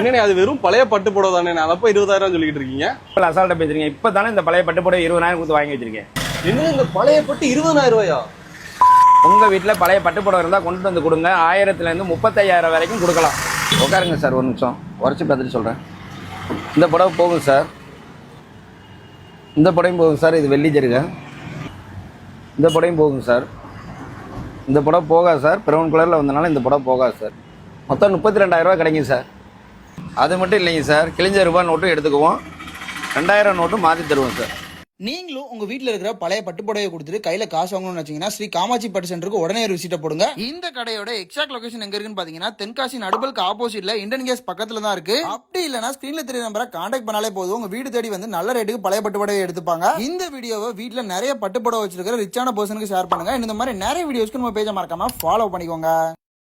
என்ன அது வெறும் பழைய பட்டு புடவை தானே, அதப்போ 20,000 சொல்லிட்டு இருக்கீங்க. அசால்ட்டா பேசுறீங்க. இப்பதானே இந்த பழைய பட்டு புடவை 20,000 கொடுத்து வாங்கி வச்சிருக்கேன். என்ன இந்த பழைய பட்டு 20,000 ரூபாயா? உங்க வீட்டுல பழைய பட்டு புடவை இருந்தா கொண்டு வந்து கொடுங்க. 1000 இருந்து 35,000 வரைக்கும் கொடுக்கலாம். உட்காருங்க சார், ஒரு நிமிஷம் உரைச்சு பார்த்துட்டு சொல்றேன். இந்த புடவை போகும் சார், இந்த புடவையும் போகும் சார். இது வெள்ளி ஜருக. இந்த புடவையும் போகும் சார். இந்த புடவை போகாது சார், ப்ரௌன் கலரில் வந்தனால இந்த புடவை போகாது சார். மொத்தம் 32,000 ரூபா கிடைக்கும் சார். அது மட்டும் இல்லைங்க சார், கிழிஞ்ச ரூபாய் நோட்டும் எடுத்துக்குவோம், 2000 நோட்டும் மாற்றி தருவோம் சார். நீங்களும் உங்க வீட்டுல இருக்கிற பழைய பட்டு புடவையை கொடுத்துட்டு கையில காசு வாங்கணும்னு வச்சீங்கன்னா ஸ்ரீ காமாட்சி பட்டு சென்டருக்கு உடனே ஒரு விசிட்ட போடுங்க. இந்த கடையோட எக்ஸாக்ட் லொகேஷன் எங்க இருக்குன்னு பாத்தீங்கன்னா தென்காசி நடுபலுக்கு ஆப்போசிட்ல இந்தியன் கேஸ் பக்கத்துல தான் இருக்கு. அப்படி இல்லனா ஸ்கிரீன்ல தெரிய நம்பரை கான்டாக்ட் பண்ணாலே போதும், உங்க வீடு தேடி வந்து நல்ல ரேட்டுக்கு பழைய பட்டு புடவை எடுத்துப்பாங்க. இந்த வீடியோவை வீட்டுல நிறைய பட்டு புடவை வச்சிருக்கிற ரிச்சான பர்சனுக்கு ஷேர் பண்ணுங்க. இந்த மாதிரி நிறைய வீடியோஸ்க்கு நம்ம பேஜை மறக்காம ஃபாலோ பண்ணிக்கோங்க.